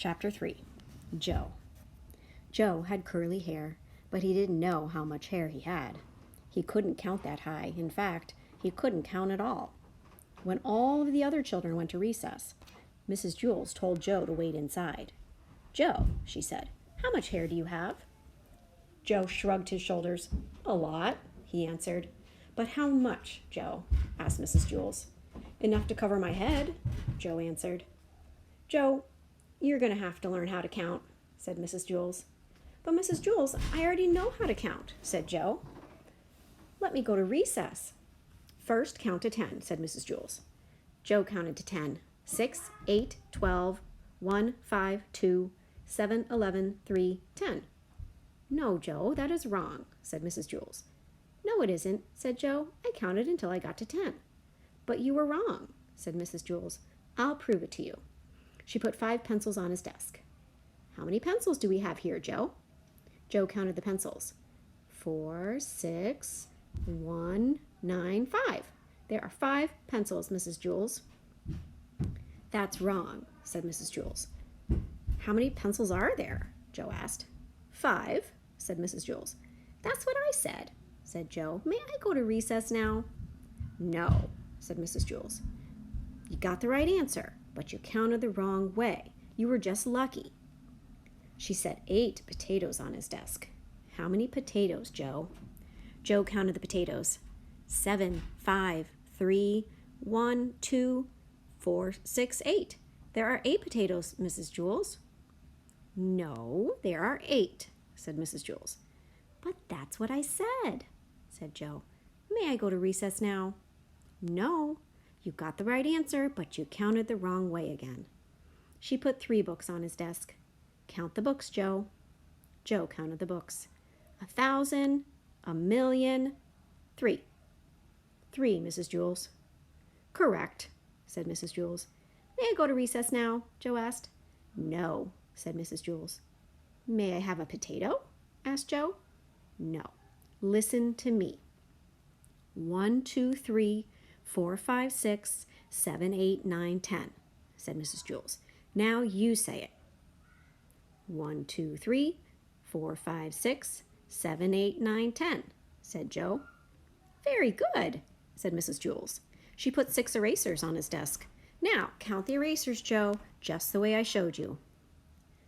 Chapter 3. Joe. Joe had curly hair, but he didn't know how much hair he had. He couldn't count that high. In fact, he couldn't count at all. When all of the other children went to recess, Mrs. Jules told Joe to wait inside. "Joe," she said, "how much hair do you have?" Joe shrugged his shoulders. "A lot," he answered. "But how much, Joe?" asked Mrs. Jules. "Enough to cover my head," Joe answered. "Joe, you're going to have to learn how to count," said Mrs. Jules. "But Mrs. Jules, I already know how to count," said Joe. "Let me go to recess." "First count to 10, said Mrs. Jules. Joe counted to 10. 6, 8, 12, 1, 5, 2, 7, 11, 3, 10. "No, Joe, that is wrong," said Mrs. Jules. "No, it isn't," said Joe. "I counted until I got to 10. "But you were wrong," said Mrs. Jules. "I'll prove it to you." She put 5 pencils on his desk. "How many pencils do we have here, Joe?" Joe counted the pencils. 4, 6, 1, 9, 5. "There are 5 pencils, Mrs. Jules." "That's wrong," said Mrs. Jules. "How many pencils are there?" Joe asked. 5, said Mrs. Jules. "That's what I said Joe. "May I go to recess now?" "No," said Mrs. Jules. "You got the right answer, but you counted the wrong way. You were just lucky." She set 8 potatoes on his desk. "How many potatoes, Joe?" Joe counted the potatoes. 7, 5, 3, 1, 2, 4, 6, 8. "There are 8 potatoes, Mrs. Jules." "No, there are 8, said Mrs. Jules. "But that's what I said Joe. "May I go to recess now?" "No, you got the right answer, but you counted the wrong way again." She put 3 books on his desk. "Count the books, Joe." Joe counted the books. 1,000, 1,000,000, 3. 3, Mrs. Jules. "Correct," said Mrs. Jules. "May I go to recess now?" Joe asked. "No," said Mrs. Jules. "May I have a potato?" asked Joe. "No. Listen to me. 1, 2, 3, 4, 5, 6, 7, 8, 9, 10, said Mrs. Jules. "Now you say it." 1, 2, 3, 4, 5, 6, 7, 8, 9, 10, said Joe. "Very good," said Mrs. Jules. She put 6 erasers on his desk. "Now count the erasers, Joe, just the way I showed you."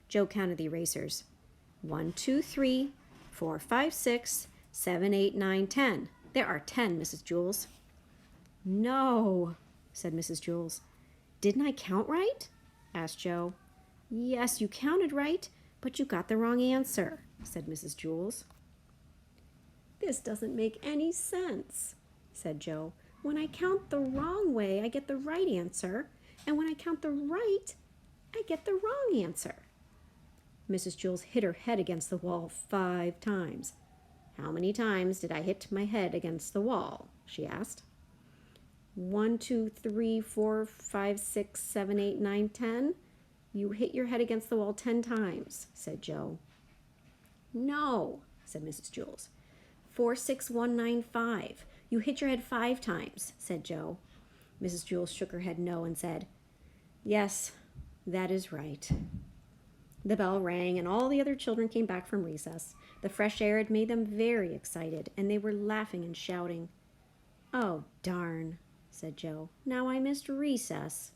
Joe counted the erasers. 1, 2, 3, 4, 5, 6, 7, 8, 9, 10. "There are 10, Mrs. Jules." "No," said Mrs. Jules. "Didn't I count right?" asked Joe. "Yes, you counted right, but you got the wrong answer," said Mrs. Jules. "This doesn't make any sense," said Joe. "When I count the wrong way, I get the right answer, and when I count the right, I get the wrong answer." Mrs. Jules hit her head against the wall 5 times. "How many times did I hit my head against the wall?" she asked. 1, 2, 3, 4, 5, 6, 7, 8, 9, 10. "You hit your head against the wall 10 times, said Joe. "No," said Mrs. Jules. 4, 6, 1, 9, 5. "You hit your head 5 times, said Joe. Mrs. Jules shook her head no and said, "Yes, that is right." The bell rang, and all the other children came back from recess. The fresh air had made them very excited, and they were laughing and shouting. "Oh, darn," said Joe. "Now I missed recess."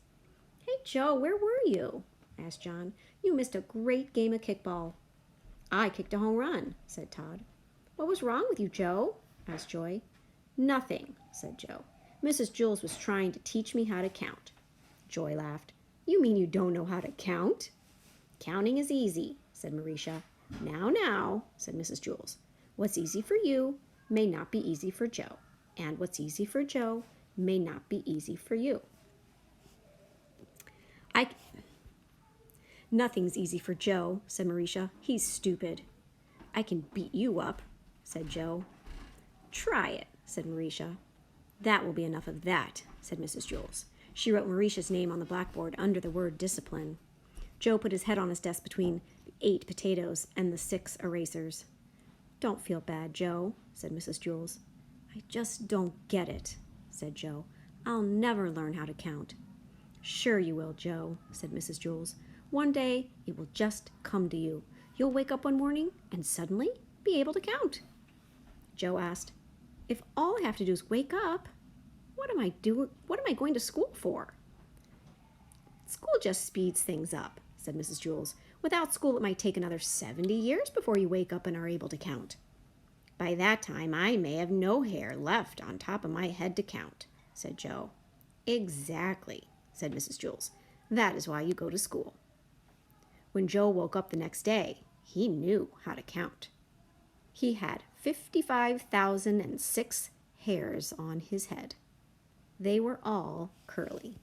"Hey, Joe, where were you?" asked John. "You missed a great game of kickball." "I kicked a home run," said Todd. "What was wrong with you, Joe?" asked Joy. "Nothing," said Joe. "Mrs. Jules was trying to teach me how to count." Joy laughed. "You mean you don't know how to count?" "Counting is easy," said Marisha. Now, said Mrs. Jules. "What's easy for you may not be easy for Joe, and what's easy for Joe may not be easy for you." "Nothing's easy for Joe," said Marisha. "He's stupid." "I can beat you up," said Joe. "Try it," said Marisha. "That will be enough of that," said Mrs. Jules. She wrote Marisha's name on the blackboard under the word discipline. Joe put his head on his desk between the 8 potatoes and the 6 erasers. "Don't feel bad, Joe," said Mrs. Jules. "I just don't get it," said Joe. "I'll never learn how to count." "Sure you will, Joe," said Mrs. Jules. One day, it will just come to you. You'll wake up one morning and suddenly be able to count. Joe asked, "If all I have to do is wake up, what am I going to school for?" "School just speeds things up," said Mrs. Jules. "Without school, it might take another 70 years before you wake up and are able to count. By that time, I may have no hair left on top of my head to count," said Joe. "Exactly," said Mrs. Jules. "That is why you go to school." When Joe woke up the next day, he knew how to count. He had 55,006 hairs on his head. They were all curly.